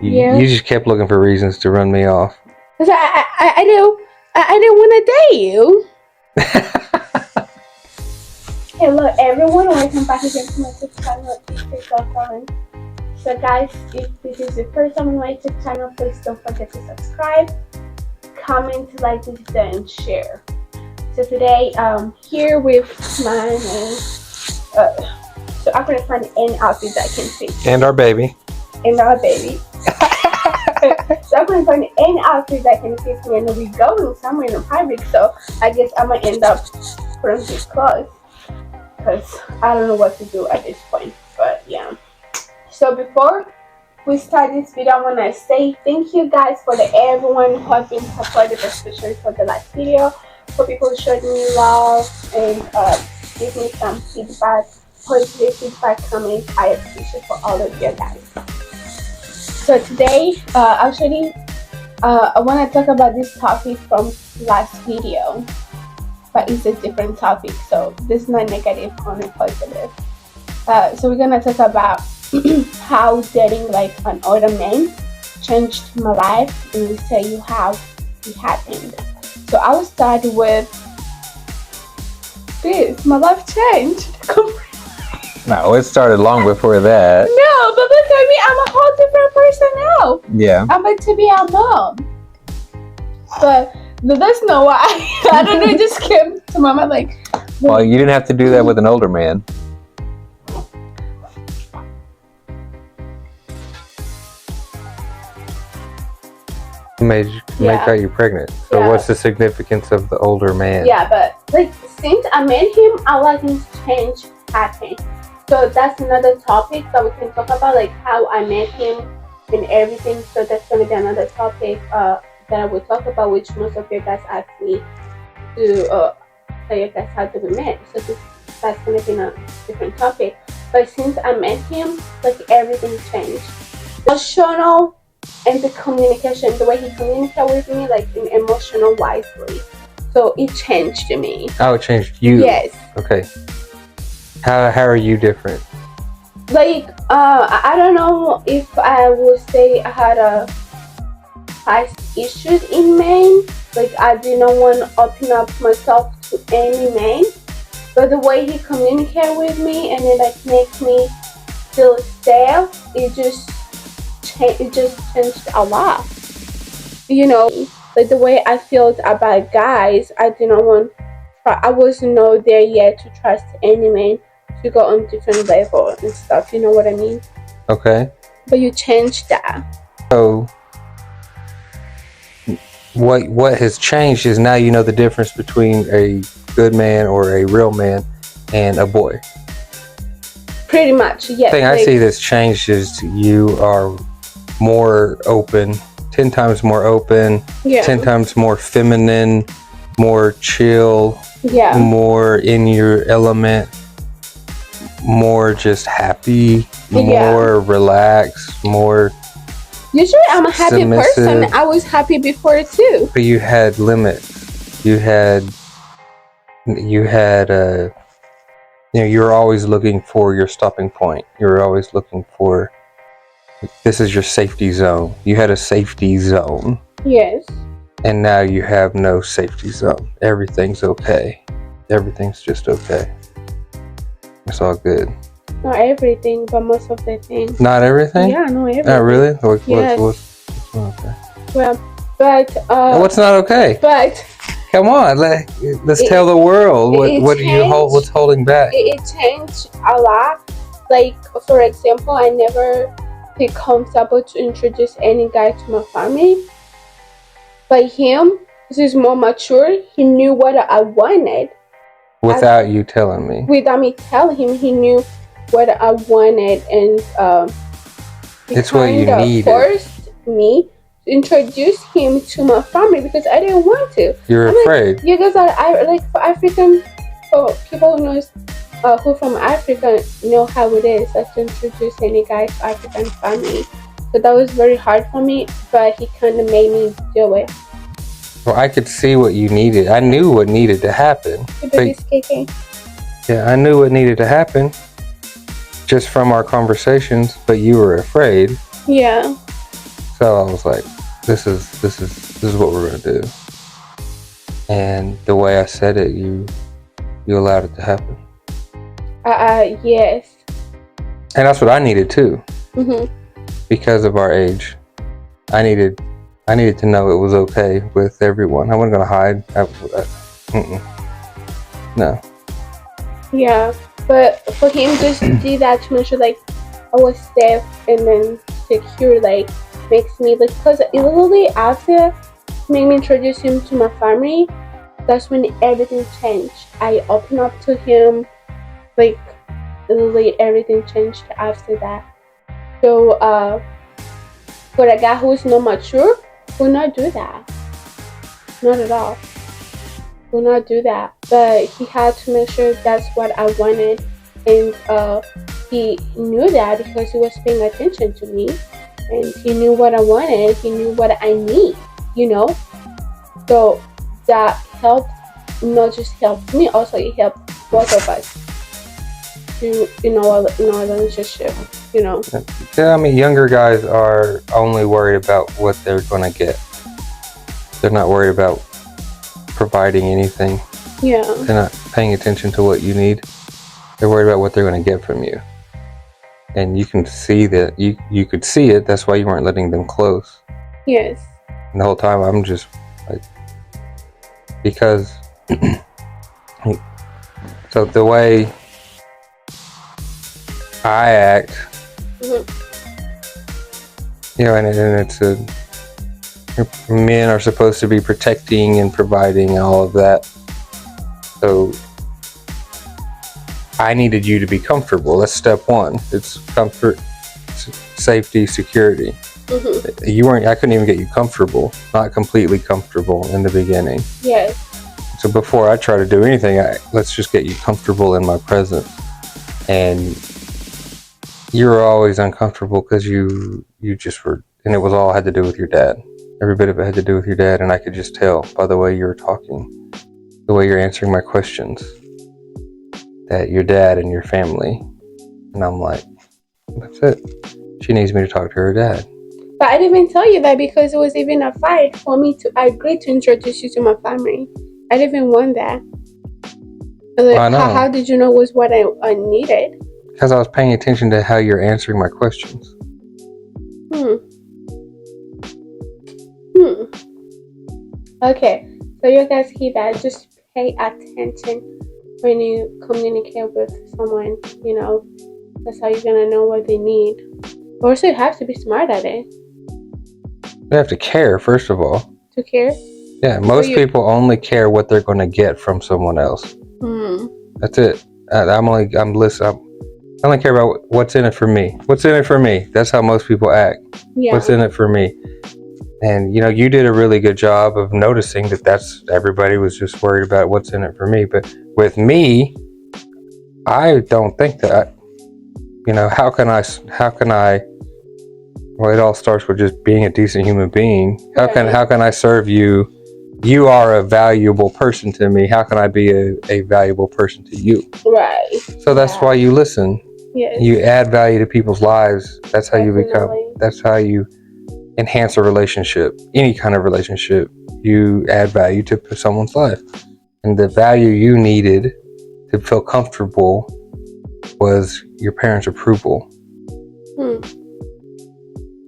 You just kept looking for reasons to run me off. Cause I didn't want to date you. Hello everyone, welcome back again to my YouTube channel. This is Florence. So guys, if this is your first time on my YouTube channel, please don't forget to subscribe, comment, like this video, and share. So today, here with my so I'm gonna find any outfit that I can fit. And our baby. And our baby. So I'm gonna find any outfit that can fit me, and we're going somewhere in public. So I guess I'm gonna end up putting these clothes because I don't know what to do at this point. But yeah. So before we start this video, I wanna say thank you guys for everyone who have been supported, especially for the last video. For people who showed me love and give me some feedback, positive feedback, comments. I appreciate for all of you guys. So today, actually, I want to talk about this topic from last video, but it's a different topic, so this is not negative, only positive. So we're gonna talk about how dating like an older man changed my life, and we tell you how it happened. So I will start with this. My life changed. No, it started long before that. No, but look at me. I'm a whole different person now. Yeah. I'm about to be a mom. But that's not why. I don't know. It just came to my mind like. Well, you didn't have to do that with an older man. Made you pregnant. So what's the significance of the older man? Yeah, but like since I met him, a lot of things change happened. So that's another topic that we can talk about, like how I met him and everything. So that's gonna be another topic that I will talk about, which most of you guys asked me to tell you guys how did we met. So that's gonna be a different topic. But since I met him, like everything changed. The emotional and the communication, the way he communicated with me, like in emotional wisely. So it changed me. Oh, it changed you? Yes. Okay. How are you different? Like I don't know if I would say I had past issues in men. Like I did not want to open up myself to any man, but the way he communicated with me and it like makes me feel safe, it just changed a lot. You know, like the way I felt about guys, I wasn't not there yet to trust any man to go on different level and stuff. You know what I mean? Okay. But you changed that. So what has changed is now you know the difference between a good man or a real man and a boy. Pretty much, yes. The thing I see that's changed is you are more open, 10 times more open, 10 times more feminine, more chill, more in your element, more just happy, more relaxed, more usually I'm a happy submissive. person. I was happy before too. But you had limits. You were always looking for your stopping point. You were always looking for, this is your safety zone. You had a safety zone. Yes. And now you have no safety zone. Everything's okay. Everything's just okay. It's all good. Not everything, but most of the things. Not everything? Yeah, no, everything. Not really? Yes. What's not okay? Well, but what's not okay? But come on, let's tell the world what's holding back. It changed a lot. Like for example, I never feel comfortable to introduce any guy to my family. But him, he's more mature. He knew what I wanted. Without you telling me. Without me telling him, he knew what I wanted, and it's what you needed. Forced me to introduce him to my family because I didn't want to. You're afraid. Like, you guys are for African, for people who knows who from Africa know how it is, like to introduce any guy to African family. So that was very hard for me, but he kind of made me do it. Well, I could see what you needed. I knew what needed to happen. Yeah, I knew what needed to happen just from our conversations, but you were afraid. Yeah. So I was like, this is what we're gonna do. And the way I said it, you allowed it to happen. Yes. And that's what I needed too. Mm-hmm. Because of our age, I needed to know it was okay with everyone. I wasn't gonna hide. No. Yeah, but for him just to do that to make sure like I was safe and then secure, like makes me like, because literally after made me introduce him to my family, that's when everything changed. I opened up to him, like literally everything changed after that. So for a guy who is not mature, will not do that. Not at all. Will not do that. But he had to make sure that's what I wanted, and he knew that because he was paying attention to me, and he knew what I wanted. He knew what I need. So that helped. Not just helped me, also it helped both of us to in our relationship. Yeah, I mean, younger guys are only worried about what they're gonna get. They're not worried about providing anything. Yeah. They're not paying attention to what you need. They're worried about what they're going to get from you. And you can see that. You could see it. That's why you weren't letting them close. Yes. And the whole time I'm just like, because so the way I act, and it's men are supposed to be protecting and providing all of that. So I needed you to be comfortable. That's step one. It's comfort, safety, security. You weren't. I couldn't even get you comfortable. Not completely comfortable in the beginning. Yes. So before I try to do anything, let's just get you comfortable in my presence. And you were always uncomfortable because you just were, and it was all had to do with your dad. Every bit of it had to do with your dad, and I could just tell by the way you were talking, the way you're answering my questions, that your dad and your family. And I'm like, that's it. She needs me to talk to her dad. But I didn't even tell you that because it was even a fight for me to agree to introduce you to my family. I didn't even want that. I know. How did you know was what I needed? Because I was paying attention to how you're answering my questions. Okay, so you guys hear that? Just pay attention when you communicate with someone. That's how you're gonna know what they need. Also, you have to be smart at it. You have to care, first of all. To care? Yeah, most people only care what they're going to get from someone else. That's it. I'm listening. I only care about what's in it for me. What's in it for me? That's how most people act. Yeah. What's in it for me? And you did a really good job of noticing that's everybody was just worried about what's in it for me. But with me, I don't think that. How can I? Well, it all starts with just being a decent human being. How can I serve you? You are a valuable person to me. How can I be a valuable person to you? Right. So that's why you listen. Yes. You add value to people's lives. That's how you become. That's how you enhance a relationship. Any kind of relationship, you add value to someone's life. And the value you needed to feel comfortable was your parents' approval.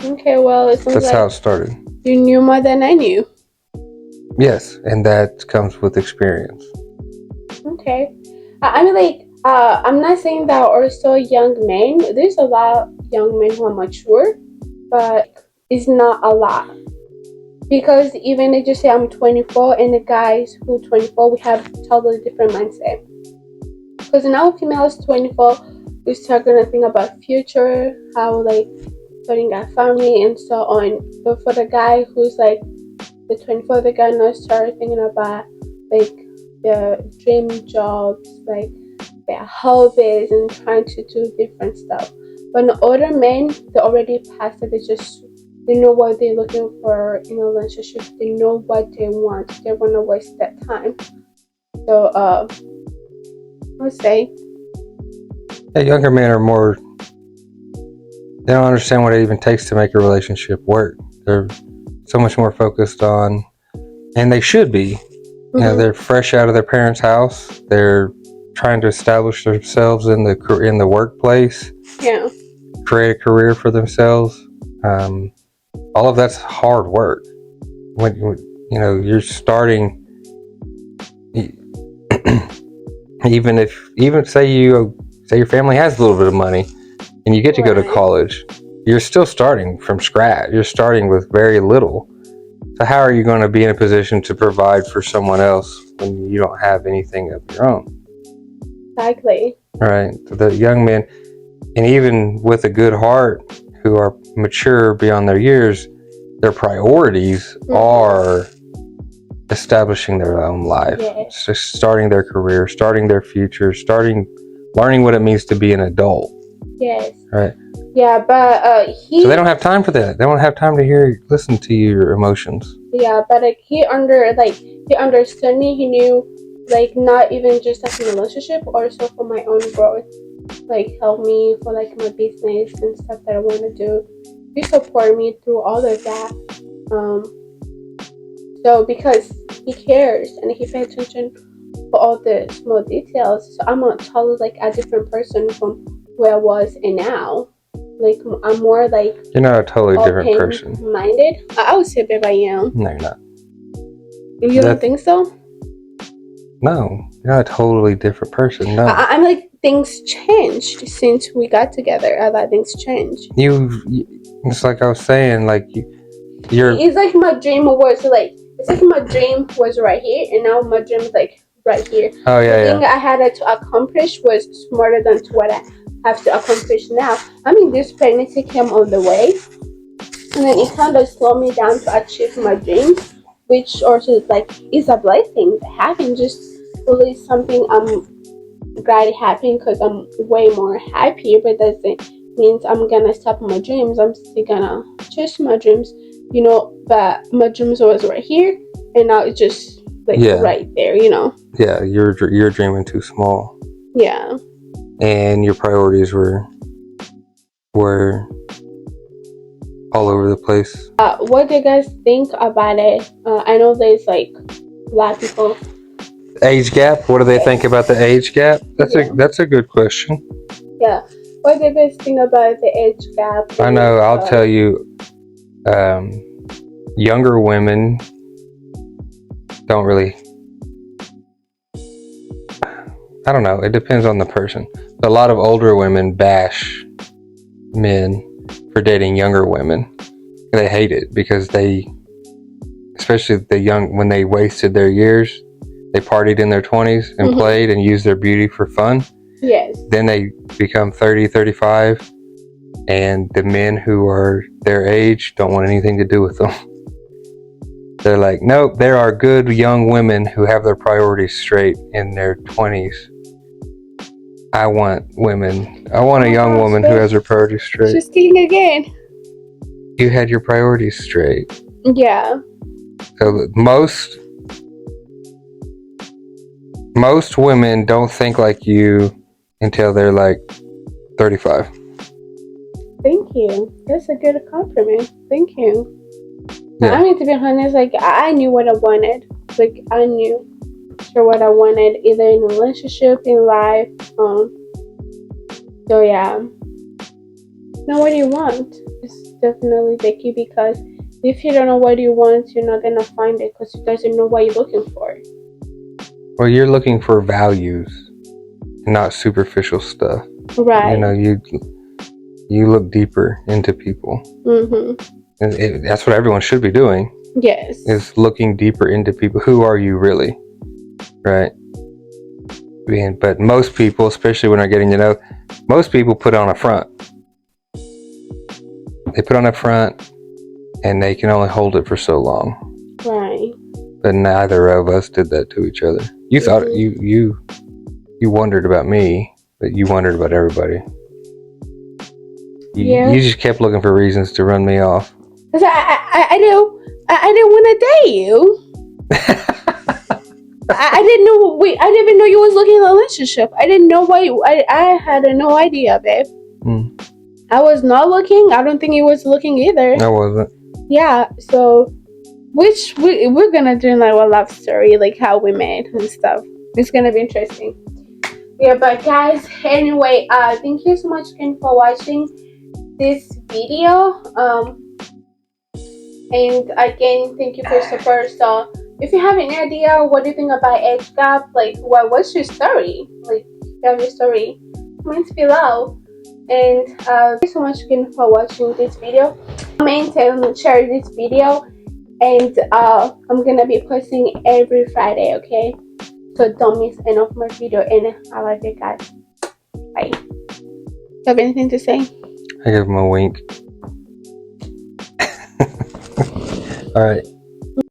Okay, well, it sounds that's how it started. You knew more than I knew. Yes, and that comes with experience. Okay. I mean, I'm not saying that also young men, there's a lot of young men who are mature, but it's not a lot. Because even they just say I'm 24 and the guys who are 24, we have totally different mindset. Because now females 24, we start going to think about future, how starting a family and so on. But for the guy who's the 24, they're gonna start thinking about their dream jobs, their hobbies, and trying to do different stuff. But the older men, they already past it. They know what they're looking for in a relationship. They know what they want. They don't want to waste that time. So I would say younger men are more they don't understand what it even takes to make a relationship work. They're so much more focused on, and they should be. You know, they're fresh out of their parents' house. They're trying to establish themselves in the workplace. Yeah. Create a career for themselves. All of that's hard work. When you know you're starting, even say your family has a little bit of money, and you get to go to college, you're still starting from scratch. You're starting with very little. So how are you going to be in a position to provide for someone else when you don't have anything of your own? Exactly. Right. So the young men, and even with a good heart, who are mature beyond their years, their priorities are establishing their own life, starting their career, starting their future, learning what it means to be an adult. Yes. Right. Yeah, but so they don't have time for that. They don't have time to listen to your emotions. Yeah, but he understood me. He knew, like, not even just as a relationship, also for my own growth. Like, help me for like my business and stuff that I want to do. He supported me through all of that. So because he cares and he pays attention for all the small details, so I'm a totally like a different person from where I was and now. Like, I'm more like, you're not a totally different person. Minded. I would say, babe, I am. No, you're not. You don't think so? No, you're not a totally different person. No, I'm like, things changed since we got together. I thought things changed. It's like I was saying, like you're. It's like my dream was like. It's like my dream was right here, and now my dream is like right here. Oh yeah, the thing I had to accomplish was smarter than what I have to accomplish now. I mean, this pregnancy came on the way, and then it kind of slowed me down to achieve my dreams, which also like is a blessing. Having just really something I'm glad it happened because I'm way more happy, but doesn't means I'm gonna stop my dreams. I'm still gonna chase my dreams, you know. But my dreams was right here, and now it's just like right there, you know. Yeah, you're dreaming too small. Yeah. And your priorities were all over the place. What do you guys think about it? I know there's like a lot of people. Age gap. What do they think about the age gap? That's a good question. Yeah. What do you guys think about the age gap? I know. I'll tell you. Younger women don't really. I don't know. It depends on the person. But a lot of older women bash men for dating younger women. They hate it because especially the young, when they wasted their years, they partied in their 20s and played and used their beauty for fun. Yes. Then they become 30, 35, and the men who are their age don't want anything to do with them. They're like, nope, there are good young women who have their priorities straight in their 20s. I want a young woman who has her priorities straight. She's kidding again. You had your priorities straight. Yeah. So most women don't think like you until they're like 35. Thank you. That's a good compliment. Thank you. Yeah. I mean, to be honest, like, I knew what I wanted. Like, I knew what I wanted, either in a relationship, in life. So yeah. Know what you want. It's definitely the key, because if you don't know what you want, you're not gonna find it, because you doesn't know what you're looking for. Well, you're looking for values, not superficial stuff. Right. You know, you look deeper into people. And that's what everyone should be doing. Yes. Is looking deeper into people. Who are you really? Right. But most people, especially when they're getting to know, most people put on a front. They put on a front, and they can only hold it for so long. Right. But neither of us did that to each other. You thought you wondered about me, but you wondered about everybody. You just kept looking for reasons to run me off. Cause I didn't want to date you. I didn't know. I didn't even know you was looking at a relationship. I didn't know why. I had no idea, babe. I was not looking. I don't think he was looking either. I wasn't. Yeah, so we're gonna do like a love story, like how we met and stuff. It's gonna be interesting. Yeah, but guys, anyway, thank you so much again for watching this video. And again, thank you for your support. So if you have any idea what do you think about age gap, like what's your story? Like if you have your story, comment below. And thank you so much again for watching this video. Comment and share this video. And I'm gonna be posting every Friday, okay? So don't miss any of my video. And I love you guys. Bye. You have anything to say? I give him a wink. All right.